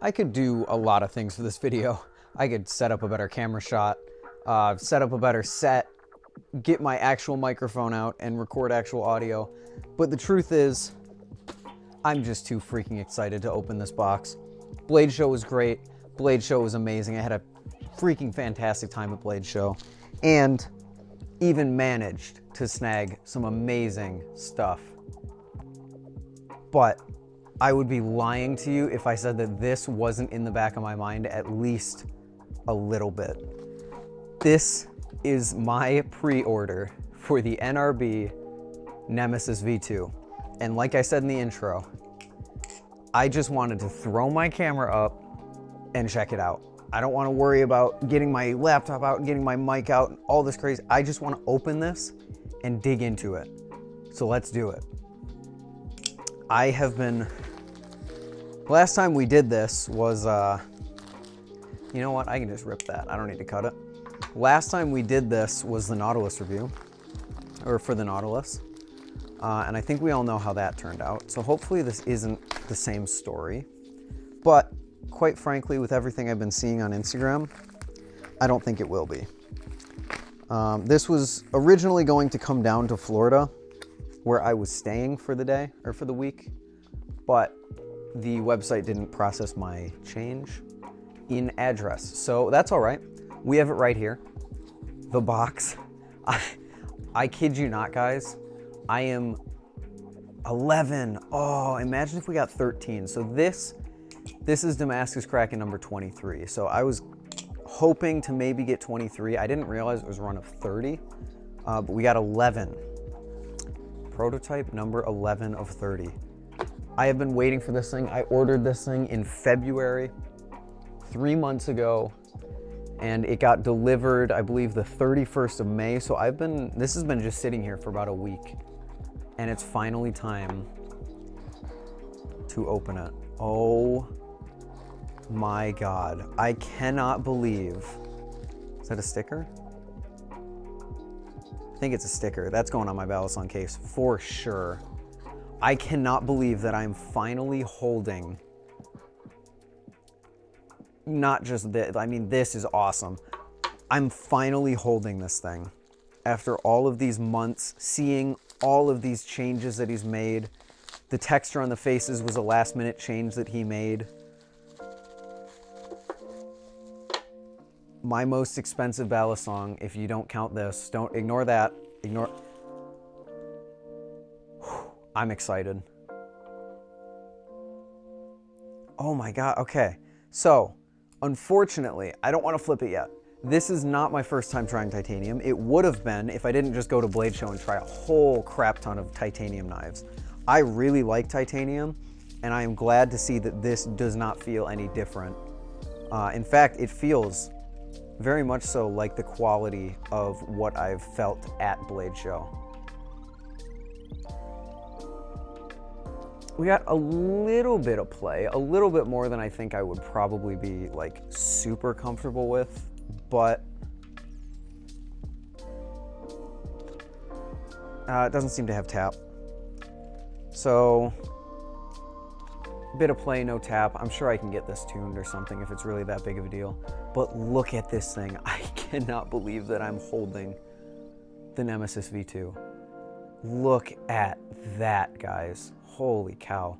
I could do a lot of things for this video. I could set up a better camera shot, set up a better set, get my actual microphone out and record actual audio. But the truth is, I'm just too freaking excited to open this box. Blade Show was great. Blade Show was amazing. I had a freaking fantastic time at Blade Show and even managed to snag some amazing stuff. But I would be lying to you if I said that this wasn't in the back of my mind at least a little bit. This is my pre-order for the NRB Nemesis V2. And like I said in the intro, I just wanted to throw my camera up and check it out. I don't want to worry about getting my laptop out and getting my mic out and all this crazy. I just want to open this and dig into it. So let's do it. I have been, last time we did this was, you know what? I can just rip that. I don't need to cut it. Last time we did this was the Nautilus review, or for the Nautilus. And I think we all know how that turned out. So hopefully this isn't the same story. But quite frankly, with everything I've been seeing on Instagram, I don't think it will be. This was originally going to come down to Florida, where I was staying for the day, or for the week. But the website didn't process my change in address. So that's all right. We have it right here. The box. I kid you not, guys. I am 11. Oh, imagine if we got 13. So this is Damascus Kraken number 23. So I was hoping to maybe get 23. I didn't realize it was a run of 30, but we got 11. Prototype number 11 of 30. I have been waiting for this thing. I ordered this thing in February, 3 months ago, and it got delivered, I believe, the 31st of May. So this has been just sitting here for about a week. And it's finally time to open it. Oh my God. I cannot believe. Is that a sticker? I think it's a sticker. That's going on my balisong case for sure. I cannot believe that I'm finally holding, not just this, I mean, this is awesome. I'm finally holding this thing after all of these months, seeing all of these changes that he's made. The texture on the faces was a last minute change that he made. My most expensive balisong, if you don't count this, don't ignore that, ignore. I'm excited. Oh my God, okay. So, unfortunately, I don't want to flip it yet. This is not my first time trying titanium. It would have been if I didn't just go to Blade Show and try a whole crap ton of titanium knives. I really like titanium, and I am glad to see that this does not feel any different. In fact, it feels very much so like the quality of what I've felt at Blade Show. We got a little bit of play, a little bit more than I think I would probably be like super comfortable with, but it doesn't seem to have tap. So, bit of play, no tap. I'm sure I can get this tuned or something if it's really that big of a deal. But look at this thing. I cannot believe that I'm holding the Nemesis V2. Look at that, guys. Holy cow.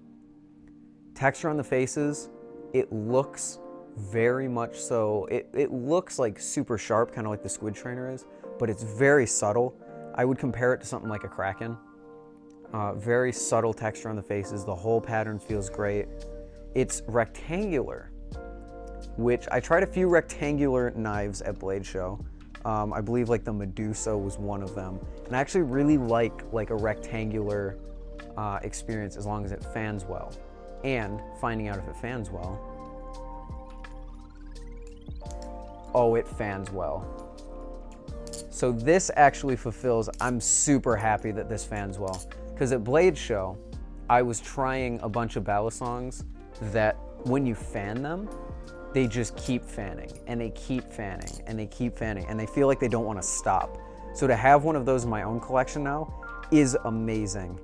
Texture on the faces, it looks very much so, it looks like super sharp, kind of like the Squid Trainer is, but it's very subtle. I would compare it to something like a Kraken. Very subtle texture on the faces. The whole pattern feels great. It's rectangular, which I tried a few rectangular knives at Blade Show. I believe like the Medusa was one of them. And I actually really like a rectangular experience as long as it fans well. And finding out if it fans well. Oh, it fans well. So this actually fulfills, I'm super happy that this fans well. Because at Blade Show, I was trying a bunch of balisongs that when you fan them, they just keep fanning and they keep fanning and they keep fanning and they feel like they don't want to stop. So to have one of those in my own collection now is amazing.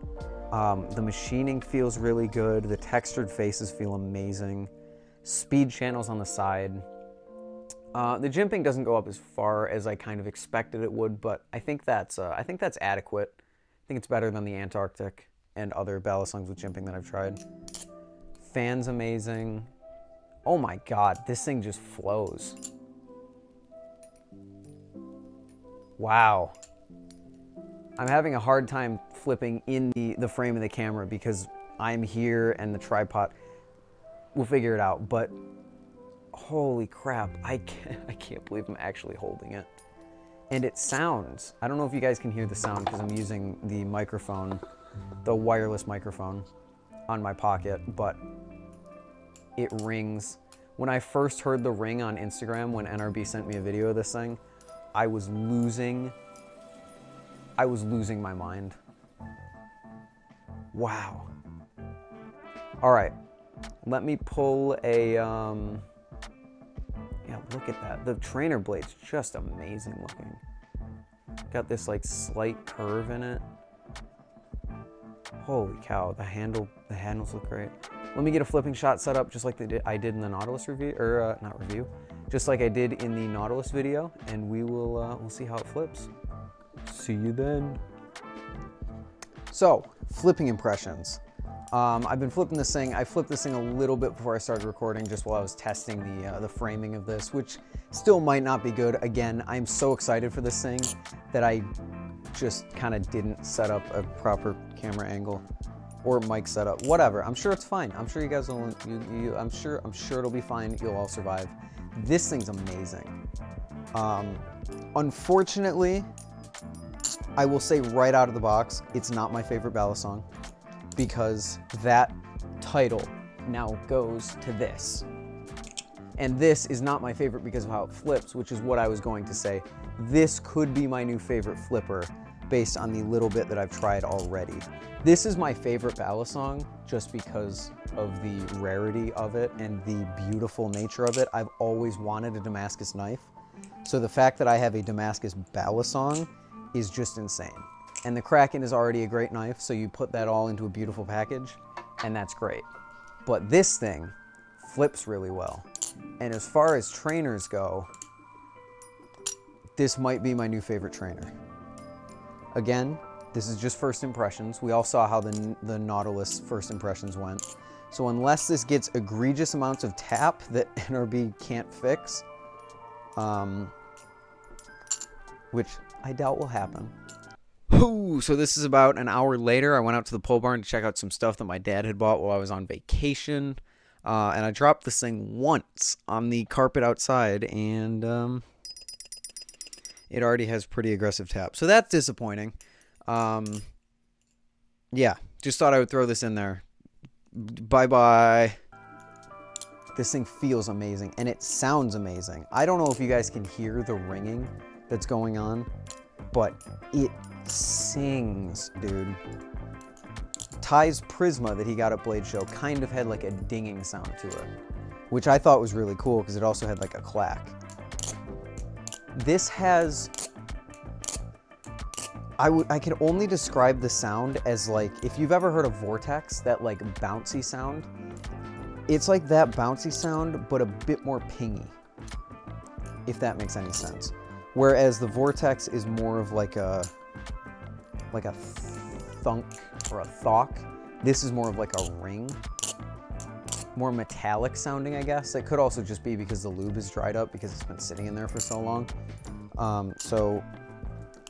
The machining feels really good. The textured faces feel amazing. speed channels on the side. The jimping doesn't go up as far as I kind of expected it would, but I think that's adequate. I think it's better than the Antarctic and other balisongs with jimping that I've tried. Fan's amazing. Oh my god, this thing just flows. Wow. I'm having a hard time flipping in the frame of the camera because I'm here and the tripod. We'll figure it out, but holy crap, I can't believe I'm actually holding it. And it sounds, I don't know if you guys can hear the sound because I'm using the microphone, the wireless microphone on my pocket, but it rings. When I first heard the ring on Instagram, when NRB sent me a video of this thing, I was losing my mind. Wow. All right, let me pull a, yeah, look at that. The trainer blade's just amazing looking. Got this like slight curve in it. Holy cow, the handles look great. Let me get a flipping shot set up just like I did in the Nautilus review, or not review, just like I did in the Nautilus video, and we'll see how it flips. See you then. So, flipping impressions. I've been flipping this thing. I flipped this thing a little bit before I started recording, just while I was testing the framing of this, which still might not be good. Again, I'm so excited for this thing that I just kind of didn't set up a proper camera angle or mic setup. Whatever. I'm sure it's fine. I'm sure you guys will. I'm sure it'll be fine. You'll all survive. This thing's amazing. Unfortunately, I will say right out of the box, it's not my favorite balisong, because that title now goes to this. And this is not my favorite because of how it flips, which is what I was going to say. This could be my new favorite flipper based on the little bit that I've tried already. This is my favorite balisong just because of the rarity of it and the beautiful nature of it. I've always wanted a Damascus knife. So the fact that I have a Damascus balisong is just insane. And the Kraken is already a great knife, so you put that all into a beautiful package, and that's great. But this thing flips really well. And as far as trainers go, this might be my new favorite trainer. Again, this is just first impressions. We all saw how the Nautilus first impressions went. So unless this gets egregious amounts of tap that NRB can't fix, which I doubt will happen. Ooh, so this is about an hour later. I went out to the pole barn to check out some stuff that my dad had bought while I was on vacation. And I dropped this thing once on the carpet outside, and it already has pretty aggressive tap. So that's disappointing. Yeah, just thought I would throw this in there. Bye-bye. This thing feels amazing, and it sounds amazing. I don't know if you guys can hear the ringing that's going on, but it sings, dude. Ty's Prisma that he got at Blade Show kind of had like a dinging sound to it, which I thought was really cool because it also had like a clack. This has, I can only describe the sound as like, if you've ever heard of Vortex, that like bouncy sound, it's like that bouncy sound, but a bit more pingy, if that makes any sense. Whereas the Vortex is more of like a thunk or a thawk. This is more of like a ring. More metallic sounding, I guess. It could also just be because the lube is dried up because it's been sitting in there for so long. So,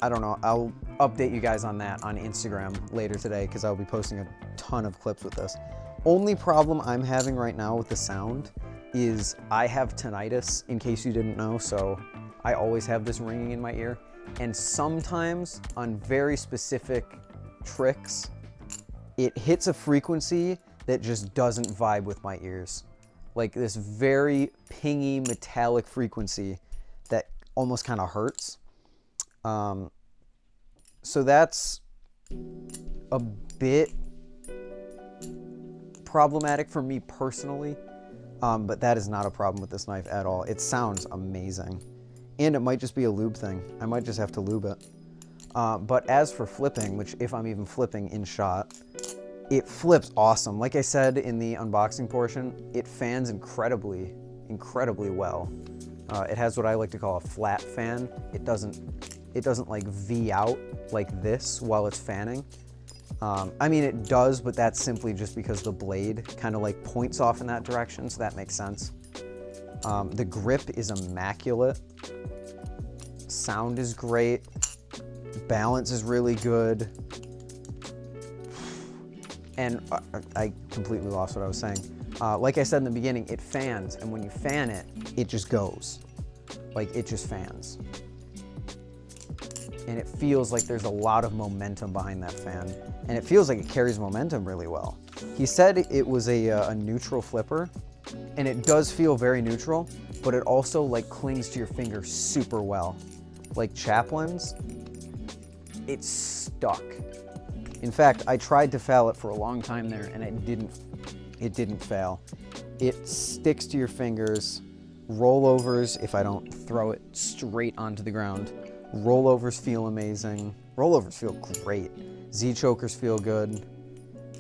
I don't know. I'll update you guys on that on Instagram later today because I'll be posting a ton of clips with this. Only problem I'm having right now with the sound is I have tinnitus, in case you didn't know, so I always have this ringing in my ear. And sometimes on very specific tricks, it hits a frequency that just doesn't vibe with my ears. Like this very pingy metallic frequency that almost kind of hurts. So that's a bit problematic for me personally, but that is not a problem with this knife at all. It sounds amazing. And it might just be a lube thing. I might just have to lube it. But as for flipping, which if I'm even flipping in shot, It flips awesome. Like I said in the unboxing portion, it fans incredibly well. It has what I like to call a flat fan. It doesn't like V out like this while it's fanning. I mean, it does, but that's simply just because the blade kind of like points off in that direction, so that makes sense. The grip is immaculate. Sound is great. Balance is really good. And I completely lost what I was saying. Like I said in the beginning, it fans, and when you fan it, it just goes. Like, it just fans. And it feels like there's a lot of momentum behind that fan. And it feels like it carries momentum really well. He said it was a neutral flipper, and it does feel very neutral, but it also like clings to your finger super well. Like Chaplin's, it's stuck. In fact, I tried to fail it for a long time there, and it didn't fail. It sticks to your fingers. Rollovers, if I don't throw it straight onto the ground, rollovers feel amazing. Rollovers feel great. Z-chokers feel good.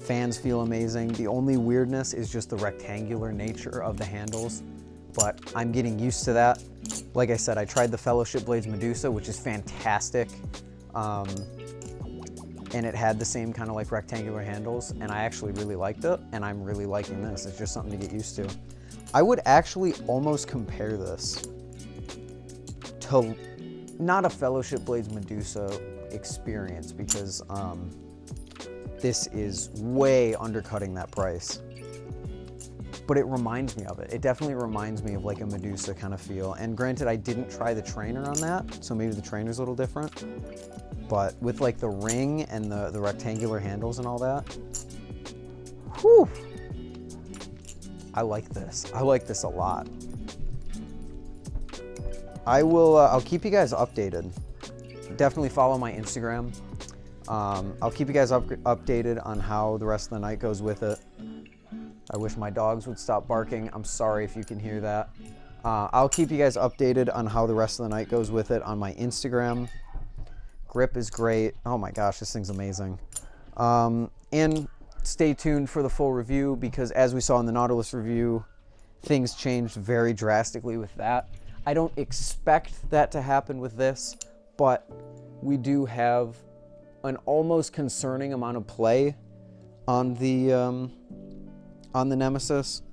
Fans feel amazing. The only weirdness is just the rectangular nature of the handles, but I'm getting used to that. Like I said, I tried the Fellowship Blades Medusa, which is fantastic. And it had the same kind of like rectangular handles, and I actually really liked it, and I'm really liking this. It's just something to get used to. I would actually almost compare this to not a Fellowship Blades Medusa experience, because this is way undercutting that price. But it reminds me of it. It definitely reminds me of like a Medusa kind of feel. And granted, I didn't try the trainer on that, so maybe the trainer's a little different. But with like the ring and the rectangular handles and all that, whew, I like this. I like this a lot. I'll keep you guys updated. Definitely follow my Instagram. I'll keep you guys updated on how the rest of the night goes with it. I wish my dogs would stop barking. I'm sorry if you can hear that. I'll keep you guys updated on how the rest of the night goes with it on my Instagram. Grip is great. Oh my gosh, this thing's amazing. And stay tuned for the full review, because as we saw in the Nautilus review, things changed very drastically with that. I don't expect that to happen with this, but we do have an almost concerning amount of play on the Nemesis.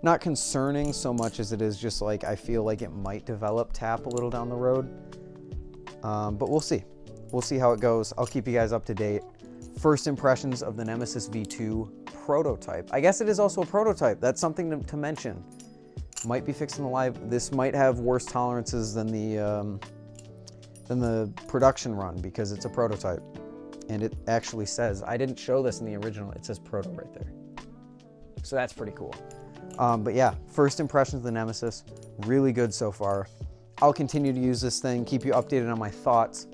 Not concerning so much as it is just like, I feel like it might develop tap a little down the road. But we'll see. We'll see how it goes. I'll keep you guys up to date. First impressions of the Nemesis V2 prototype. I guess it is also a prototype. That's something to mention. Might be fixing the live. This might have worse tolerances than the production run, because it's a prototype. And it actually says, I didn't show this in the original, it says proto right there. So that's pretty cool. But yeah, first impressions of the Nemesis, really good so far. I'll continue to use this thing, keep you updated on my thoughts.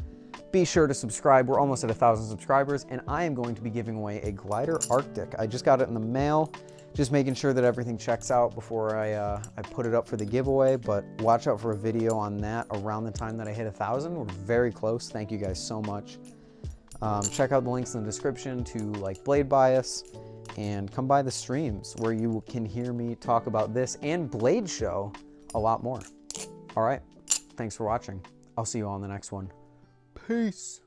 Be sure to subscribe. We're almost at 1,000 subscribers, and I am going to be giving away a Glider Arctic. I just got it in the mail, just making sure that everything checks out before I put it up for the giveaway, but watch out for a video on that around the time that I hit 1,000. We're very close. Thank you guys so much. Check out the links in the description to like Blade Bias, and come by the streams where you can hear me talk about this and Blade Show a lot more. All right, thanks for watching. I'll see you all in the next one. Peace.